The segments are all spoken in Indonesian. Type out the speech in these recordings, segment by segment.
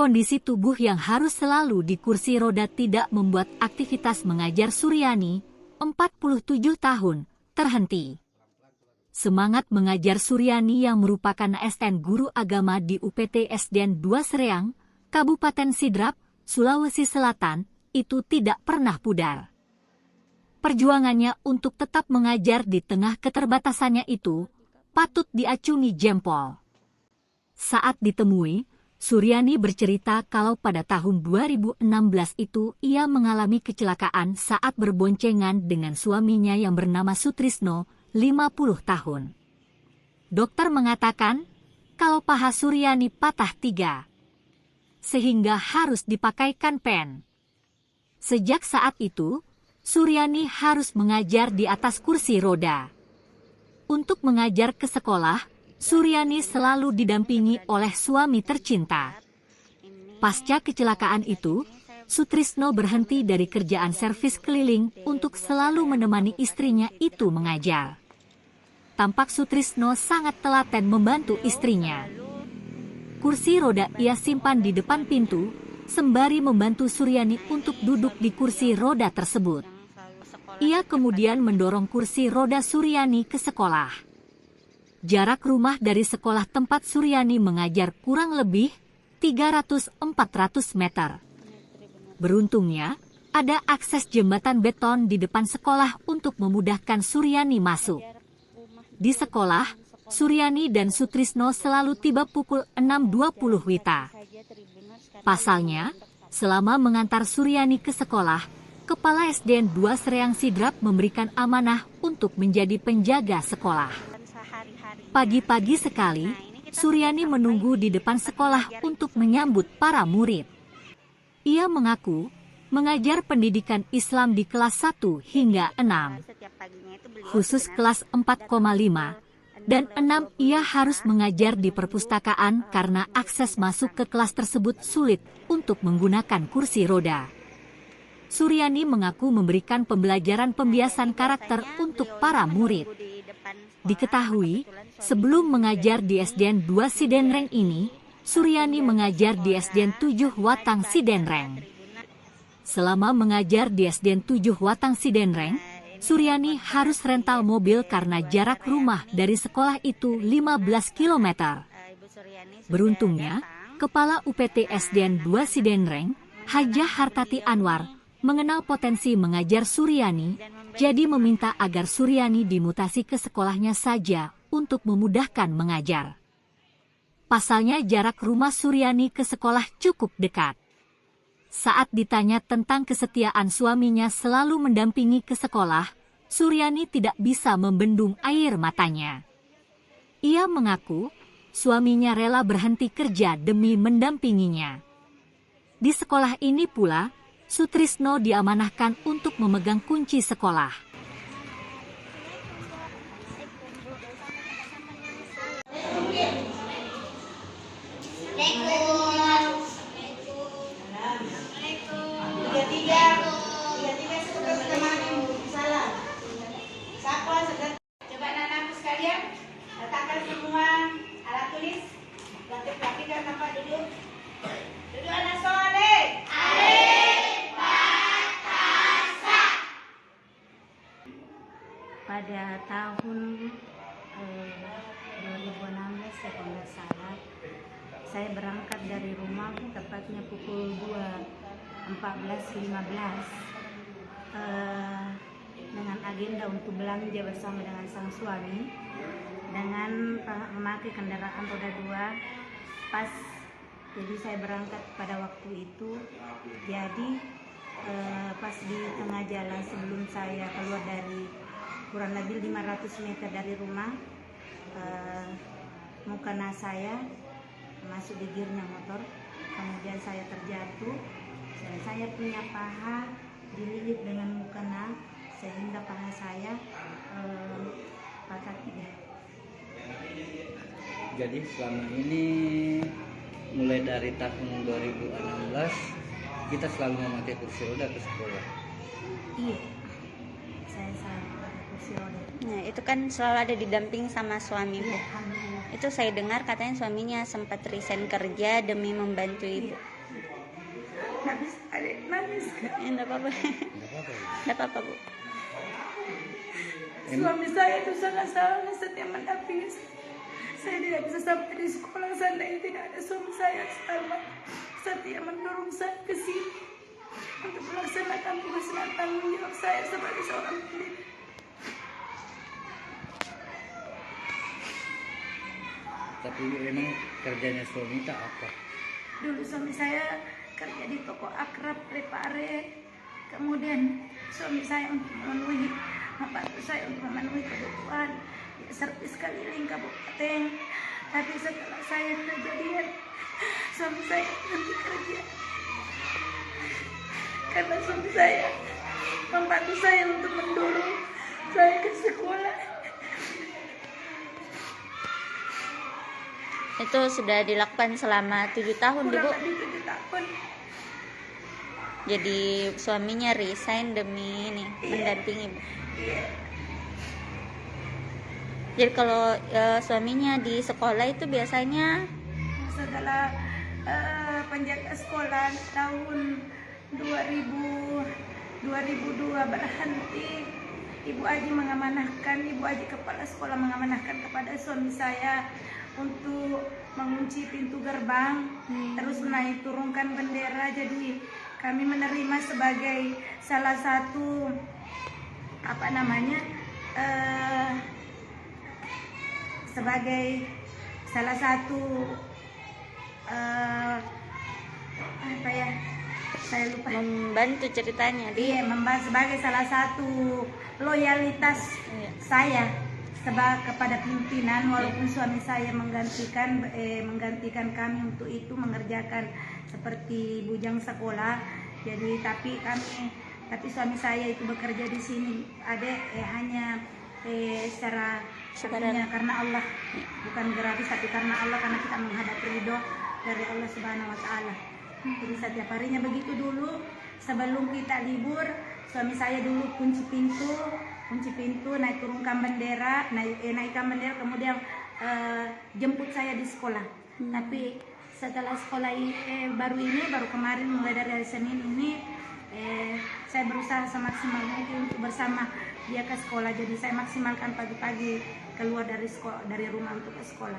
Kondisi tubuh yang harus selalu di kursi roda tidak membuat aktivitas mengajar Suryani, 47 tahun, terhenti. Semangat mengajar Suryani yang merupakan ASN guru agama di UPT SDN 2 Sereang, Kabupaten Sidrap, Sulawesi Selatan, itu tidak pernah pudar. Perjuangannya untuk tetap mengajar di tengah keterbatasannya itu patut diacungi jempol. Saat ditemui, Suryani bercerita kalau pada tahun 2016 itu ia mengalami kecelakaan saat berboncengan dengan suaminya yang bernama Sutrisno, 50 tahun. Dokter mengatakan kalau paha Suryani patah 3, sehingga harus dipakaikan pen. Sejak saat itu, Suryani harus mengajar di atas kursi roda. Untuk mengajar ke sekolah, Suryani selalu didampingi oleh suami tercinta. Pasca kecelakaan itu, Sutrisno berhenti dari kerjaan servis keliling untuk selalu menemani istrinya itu mengajar. Tampak Sutrisno sangat telaten membantu istrinya. Kursi roda ia simpan di depan pintu, sembari membantu Suryani untuk duduk di kursi roda tersebut. Ia kemudian mendorong kursi roda Suryani ke sekolah. Jarak rumah dari sekolah tempat Suryani mengajar kurang lebih 300-400 meter. Beruntungnya, ada akses jembatan beton di depan sekolah untuk memudahkan Suryani masuk. Di sekolah, Suryani dan Sutrisno selalu tiba pukul 6.20 WITA. Pasalnya, selama mengantar Suryani ke sekolah, Kepala SDN 2 Sereang Sidrap memberikan amanah untuk menjadi penjaga sekolah. Pagi-pagi sekali, Suryani menunggu di depan sekolah untuk menyambut para murid. Ia mengaku mengajar pendidikan Islam di kelas 1 hingga 6. Khusus kelas 4,5 dan 6 ia harus mengajar di perpustakaan karena akses masuk ke kelas tersebut sulit untuk menggunakan kursi roda. Suryani mengaku memberikan pembelajaran pembiasan karakter untuk para murid. Diketahui, sebelum mengajar di SDN 2 Sidenreng ini, Suryani mengajar di SDN 7 Watang Sidenreng. Selama mengajar di SDN 7 Watang Sidenreng, Suryani harus rental mobil karena jarak rumah dari sekolah itu 15 km. Beruntungnya, Kepala UPT SDN 2 Sidenreng, Hajah Hartati Anwar, mengenal potensi mengajar Suryani, jadi meminta agar Suryani dimutasi ke sekolahnya saja untuk memudahkan mengajar. Pasalnya jarak rumah Suryani ke sekolah cukup dekat. Saat ditanya tentang kesetiaan suaminya selalu mendampingi ke sekolah, Suryani tidak bisa membendung air matanya. Ia mengaku suaminya rela berhenti kerja demi mendampinginya. Di sekolah ini pula, Sutrisno diamanahkan untuk memegang kunci sekolah. Coba anak-anakku sekalian, letakkan semua alat tulis. Rapikan tempat duduk. Duduk anak soleh. Pada tahun 2016 saya kalau nggak salah, saya berangkat dari rumah tepatnya pukul 2.14.15 dengan agenda untuk belanja bersama dengan sang suami dengan memakai kendaraan roda 2 pas. Jadi saya berangkat pada waktu itu. Jadi pas di tengah jalan sebelum saya keluar dari kurang lebih 500 meter dari rumah, mukena saya masuk di gearnya motor, kemudian saya terjatuh dan saya punya paha dililit dengan mukena sehingga paha saya patah 3. Jadi selama ini mulai dari tahun 2016 kita selalu memakai kursi roda ke sekolah. Iya, saya selalu pakai kursi roda. Nah, itu kan selalu ada didamping sama suami, Bu. Alhamdulillah. Itu saya dengar katanya suaminya sempat resign kerja demi membantu Ibu. nangis Kak. Enggak apa-apa. Nggak apa-apa ya? Enggak apa-apa, Bu. Suami saya itu sangat setia mendampingi saya. Saya tidak bisa sampai di sekolah seandainya tidak ada suami saya selamat setia mendorong saya ke sini untuk melaksanakan tugas dan tanggung jawab saya sebagai seorang pendidik. Tapi emang kerjanya suami tak apa? Dulu suami saya kerja di toko akrab Repare. Kemudian suami saya untuk membantu saya untuk memenuhi kebutuhan ya, servis keliling kabupaten. Tapi setelah saya kejadian, suami saya berhenti kerja karena suami saya membantu saya untuk mendorong saya ke sekolah. Itu sudah dilakukan selama 7 tahun, Bu. Kurang lebih 7 tahun. Jadi suaminya resign demi ini mendampingi, Bu. Iya. Jadi kalau suaminya di sekolah itu biasanya Setelah penjaga sekolah tahun 2002 berhenti, Ibu Aji kepala sekolah mengamanahkan kepada suami saya untuk mengunci pintu gerbang, terus naik turunkan bendera. Jadi kami menerima sebagai salah satu sebagai salah satu saya lupa. membantu ceritanya Iya, membahas sebagai salah satu loyalitas Iya. saya kepada pimpinan, walaupun suami saya menggantikan kami untuk itu mengerjakan seperti bujang sekolah. Jadi tapi suami saya itu bekerja di sini hanya secara artinya karena Allah, bukan gratis tapi karena Allah, karena kita menghadap ridho dari Allah Subhanahu wa taala. Jadi setiap harinya begitu. Dulu sebelum kita libur, suami saya dulu kunci pintu, naik turunkan bendera, naikkan bendera, kemudian jemput saya di sekolah. Tapi setelah sekolah baru kemarin mulai dari hari Senin ini saya berusaha semaksimal mungkin untuk bersama dia ke sekolah. Jadi saya maksimalkan pagi-pagi keluar dari rumah untuk ke sekolah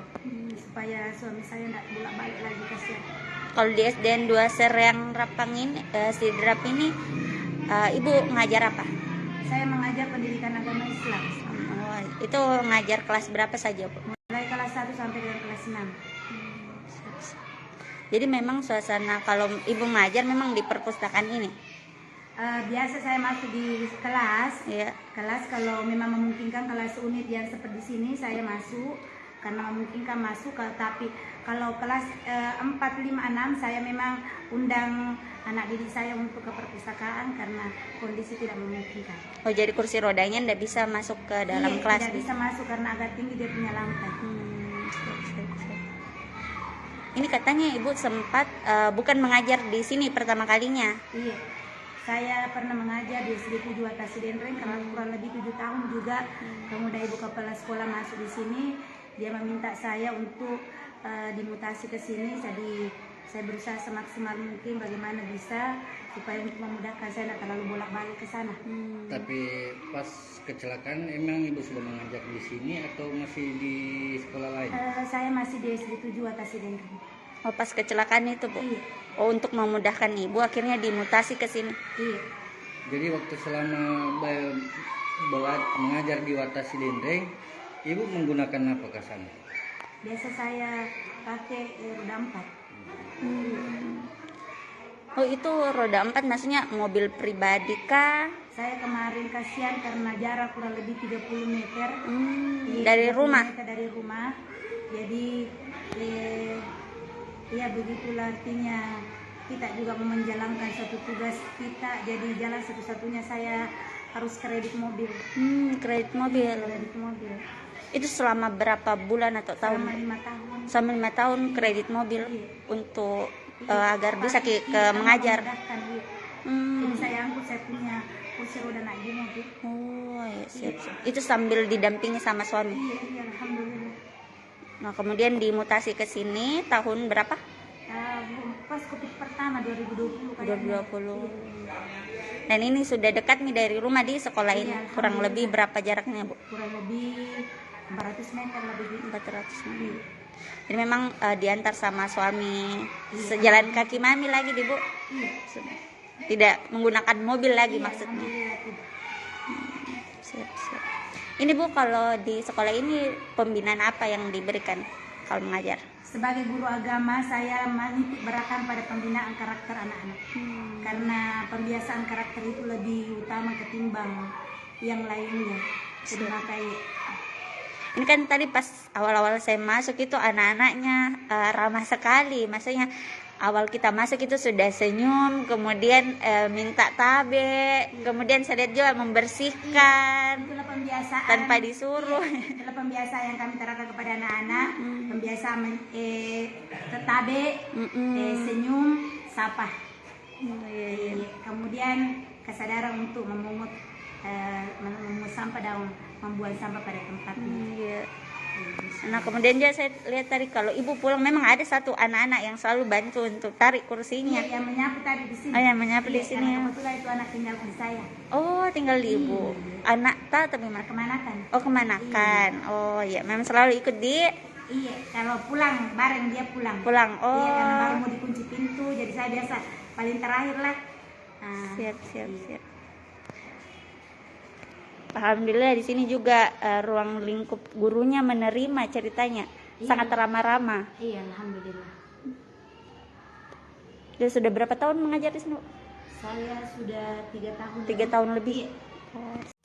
supaya suami saya tidak bolak-balik lagi, kasihan. Kalau di SDN 2 Sereang Rapang ini, Sidrap ini, Ibu ngajar apa? Saya mengajar pendidikan agama Islam. Oh, itu ngajar kelas berapa saja, Bu? Mulai kelas 1 sampai dengan kelas 6. Jadi memang suasana kalau Ibu ngajar memang di perpustakaan ini? Biasa saya masuk di kelas. Iya. Kelas kalau memang memungkinkan, kelas unit yang seperti sini saya masuk karena memungkinkan masuk. Tapi kalau kelas 4, 5, 6 saya memang undang anak didik saya untuk ke perpustakaan karena kondisi tidak memungkinkan. Oh, jadi kursi rodanya tidak bisa masuk ke dalam kelas? Tidak bisa masuk karena agak tinggi dia punya lantai. Siap. Ini katanya Ibu sempat bukan mengajar di sini pertama kalinya. Iya, saya pernah mengajar di SD 7 atas Denreng karena kurang lebih 7 tahun juga. Kemudian Ibu kepala sekolah masuk di sini, dia meminta saya untuk dimutasi ke sini. Jadi saya berusaha semaksimal mungkin bagaimana bisa supaya untuk memudahkan saya tidak terlalu bolak-balik ke sana. Tapi pas kecelakaan emang Ibu sudah mengajar di sini atau masih di sekolah lain? Saya masih di SD 7 atas Denreng. Oh, pas kecelakaan itu, Bu? Iya. Oh, untuk memudahkan Ibu akhirnya dimutasi ke sini. Iya. Jadi waktu selama mengajar di Watasi Dendreng, Ibu menggunakan apa ke sana? Biasa saya pakai roda 4. Oh, itu roda 4 maksudnya mobil pribadi kah? Saya kemarin kasihan karena jarak kurang lebih 30 meter. Dari 30 rumah? meter dari rumah. Jadi ya begitulah, artinya kita juga mau menjalankan suatu tugas kita. Jadi jalan satu-satunya saya harus kredit mobil. Kredit mobil. Kredit mobil. Itu selama berapa bulan atau tahun? Selama 5 tahun. Selama 5 tahun kredit mobil untuk agar bisa mengajar. Memudahkan, iya. Jadi saya angkut, saya punya kursi roda naik di mobil. Oh, ya, siap. Itu sambil didampingi sama suami. Iya, alhamdulillah. Nah, kemudian dimutasi ke sini tahun berapa? pas Covid pertama 2020 kayaknya. 2020. Dan ini sudah dekat nih dari rumah di sekolah ini. Iya, Kurang alhamdulillah. lebih berapa jaraknya, Bu? Kurang lebih 400 meter lebih gitu. 400 meter. Jadi memang diantar sama suami, Iya. sejalan kaki mami lagi di Bu. Iya. Tidak menggunakan mobil lagi Iya, maksudnya. alhamdulillah, tidak. Siap, siap. Ini Bu, kalau di sekolah ini pembinaan apa yang diberikan kalau mengajar? Sebagai guru agama, saya menitik beratkan pada pembinaan karakter anak-anak. Karena pembiasaan karakter itu lebih utama ketimbang yang lainnya. Jadi makanya Ini kan tadi pas awal-awal saya masuk itu anak-anaknya ramah sekali. Maksudnya awal kita masuk itu sudah senyum, kemudian minta tabe, kemudian saya lihat juga membersihkan itulah pembiasaan tanpa disuruh. itulah pembiasaan yang kami terapkan kepada anak-anak. Pembiasaan tetabe, senyum, sapa. Kemudian kesadaran untuk memungut sampah dan membuang sampah pada tempatnya. Iya. Nah kemudian juga saya lihat tadi kalau ibu pulang memang ada satu anak-anak yang selalu bantu untuk tarik kursinya. Yang menyapu tadi di sini. Oh, yang menyapu di sini. Karena kebetulan itu anak tinggal di saya. Oh tinggal di ibu. Anak tapi mana? Kemanakan? Oh kemanakan. Oh iya memang selalu ikut di Iya, kalau pulang bareng dia pulang. pulang. Oh Iya, karena baru mau dikunci pintu, jadi saya biasa paling terakhir lah. Nah, siap. Alhamdulillah di sini juga ruang lingkup gurunya menerima ceritanya. Iya. Sangat ramah-ramah. Iya, alhamdulillah. Dia sudah berapa tahun mengajar di sini? Bu? Saya sudah 3 tahun. 3 tahun lebih. Iya. Oh.